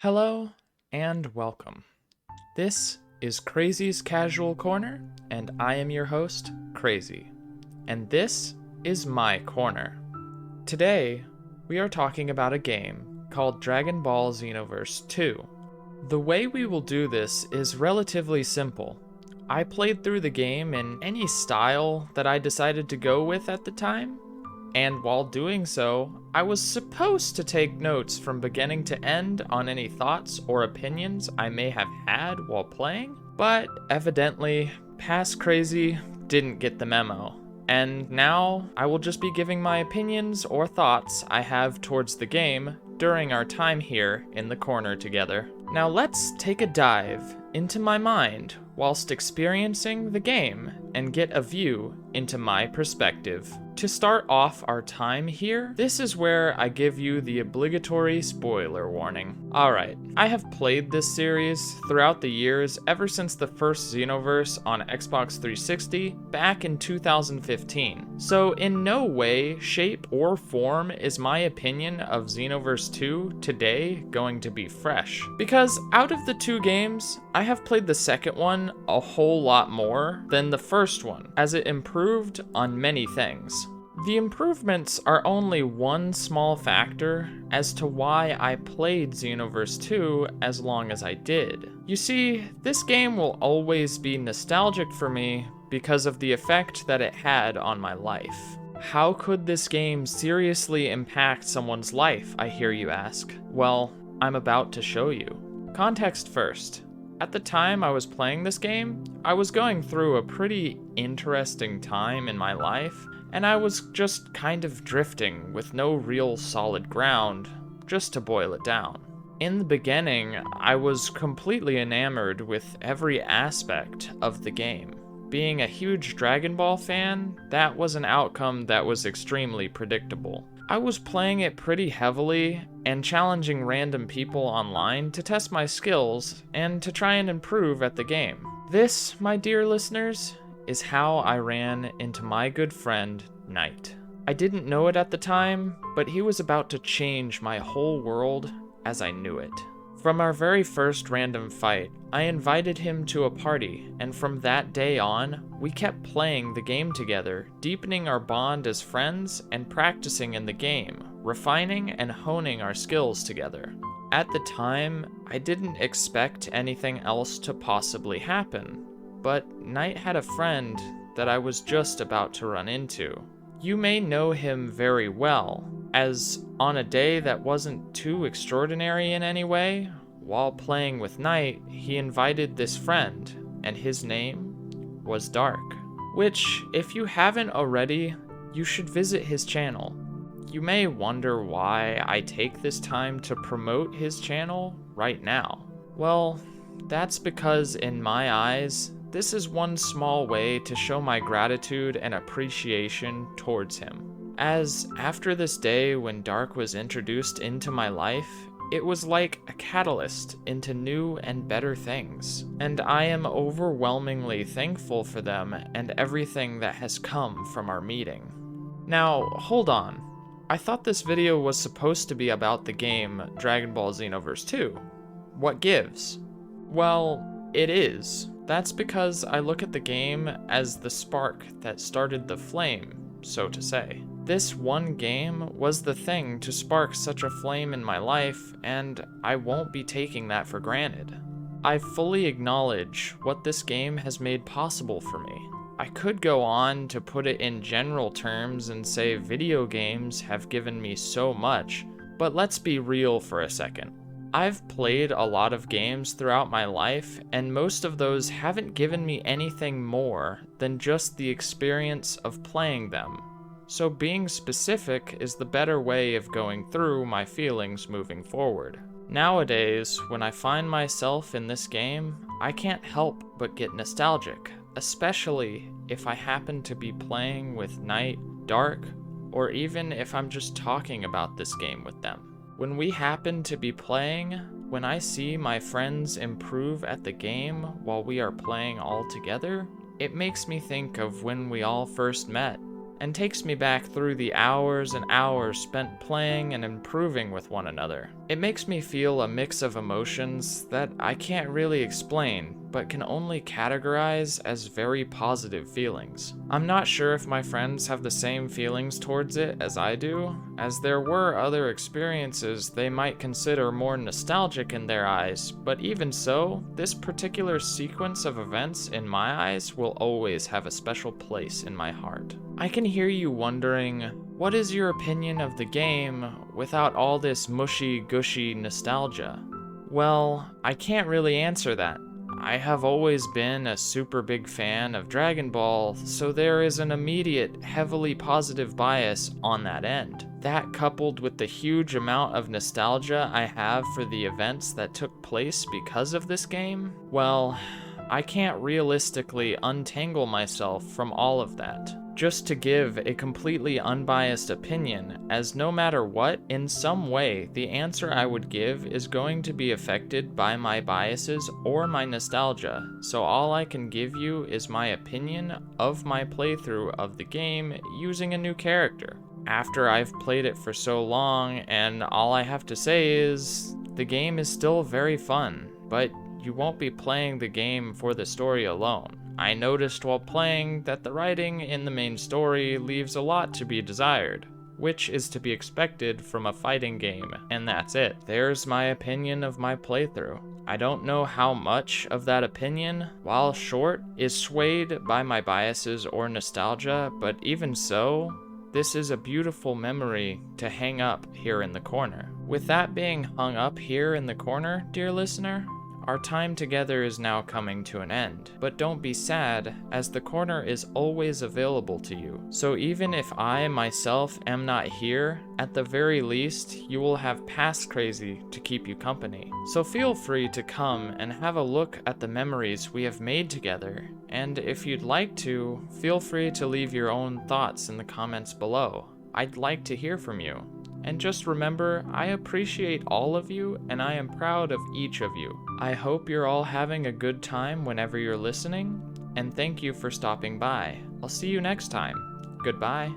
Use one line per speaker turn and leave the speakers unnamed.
Hello and welcome. This is Crazy's Casual Corner, and I am your host, Crazy. And this is my corner. Today, we are talking about a game called Dragon Ball Xenoverse 2. The way we will do this is relatively simple. I played through the game in any style that I decided to go with at the time, and while doing so, I was supposed to take notes from beginning to end on any thoughts or opinions I may have had while playing, but evidently, past Crazy didn't get the memo. And now, I will just be giving my opinions or thoughts I have towards the game during our time here in the corner together. Now let's take a dive into my mind whilst experiencing the game and get a view into my perspective. To start off our time here, this is where I give you the obligatory spoiler warning. Alright, I have played this series throughout the years ever since the first Xenoverse on Xbox 360 back in 2015. So in no way, shape, or form is my opinion of Xenoverse 2 today going to be fresh. Because out of the two games, I have played the second one a whole lot more than the first one, as it improved on many things. The improvements are only one small factor as to why I played Xenoverse 2 as long as I did. You see, this game will always be nostalgic for me because of the effect that it had on my life. How could this game seriously impact someone's life, I hear you ask? Well, I'm about to show you. Context first. At the time I was playing this game, I was going through a pretty interesting time in my life, and I was just kind of drifting with no real solid ground, just to boil it down. In the beginning, I was completely enamored with every aspect of the game. Being a huge Dragon Ball fan, that was an outcome that was extremely predictable. I was playing it pretty heavily and challenging random people online to test my skills and to try and improve at the game. This, my dear listeners, is how I ran into my good friend, Knight. I didn't know it at the time, but he was about to change my whole world as I knew it. From our very first random fight, I invited him to a party, and from that day on, we kept playing the game together, deepening our bond as friends and practicing in the game, refining and honing our skills together. At the time, I didn't expect anything else to possibly happen, but Knight had a friend that I was just about to run into. You may know him very well, as on a day that wasn't too extraordinary in any way, while playing with Knight, he invited this friend, and his name was Dark. Which, if you haven't already, you should visit his channel. You may wonder why I take this time to promote his channel right now. Well, that's because in my eyes, this is one small way to show my gratitude and appreciation towards him. As after this day when Dark was introduced into my life, it was like a catalyst into new and better things, and I am overwhelmingly thankful for them and everything that has come from our meeting. Now, hold on. I thought this video was supposed to be about the game Dragon Ball Xenoverse 2. What gives? Well, it is. That's because I look at the game as the spark that started the flame, so to say. This one game was the thing to spark such a flame in my life, and I won't be taking that for granted. I fully acknowledge what this game has made possible for me. I could go on to put it in general terms and say video games have given me so much, but let's be real for a second. I've played a lot of games throughout my life, and most of those haven't given me anything more than just the experience of playing them. So being specific is the better way of going through my feelings moving forward. Nowadays, when I find myself in this game, I can't help but get nostalgic, especially if I happen to be playing with Knight, Dark, or even if I'm just talking about this game with them. When we happen to be playing, when I see my friends improve at the game while we are playing all together, it makes me think of when we all first met and takes me back through the hours and hours spent playing and improving with one another. It makes me feel a mix of emotions that I can't really explain, but can only categorize as very positive feelings. I'm not sure if my friends have the same feelings towards it as I do, as there were other experiences they might consider more nostalgic in their eyes, but even so, this particular sequence of events in my eyes will always have a special place in my heart. I can hear you wondering, what is your opinion of the game without all this mushy-gushy nostalgia? Well, I can't really answer that. I have always been a super big fan of Dragon Ball, so there is an immediate, heavily positive bias on that end. That coupled with the huge amount of nostalgia I have for the events that took place because of this game, well, I can't realistically untangle myself from all of that. Just to give a completely unbiased opinion, as no matter what, in some way, the answer I would give is going to be affected by my biases or my nostalgia, so all I can give you is my opinion of my playthrough of the game using a new character. After I've played it for so long, and all I have to say is, the game is still very fun, but you won't be playing the game for the story alone. I noticed while playing that the writing in the main story leaves a lot to be desired, which is to be expected from a fighting game, and that's it. There's my opinion of my playthrough. I don't know how much of that opinion, while short, is swayed by my biases or nostalgia, but even so, this is a beautiful memory to hang up here in the corner. With that being hung up here in the corner, dear listener, our time together is now coming to an end, but don't be sad, as the corner is always available to you. So even if I myself am not here, at the very least, you will have past Crazy to keep you company. So feel free to come and have a look at the memories we have made together, and if you'd like to, feel free to leave your own thoughts in the comments below. I'd like to hear from you. And just remember, I appreciate all of you, and I am proud of each of you. I hope you're all having a good time whenever you're listening, and thank you for stopping by. I'll see you next time. Goodbye.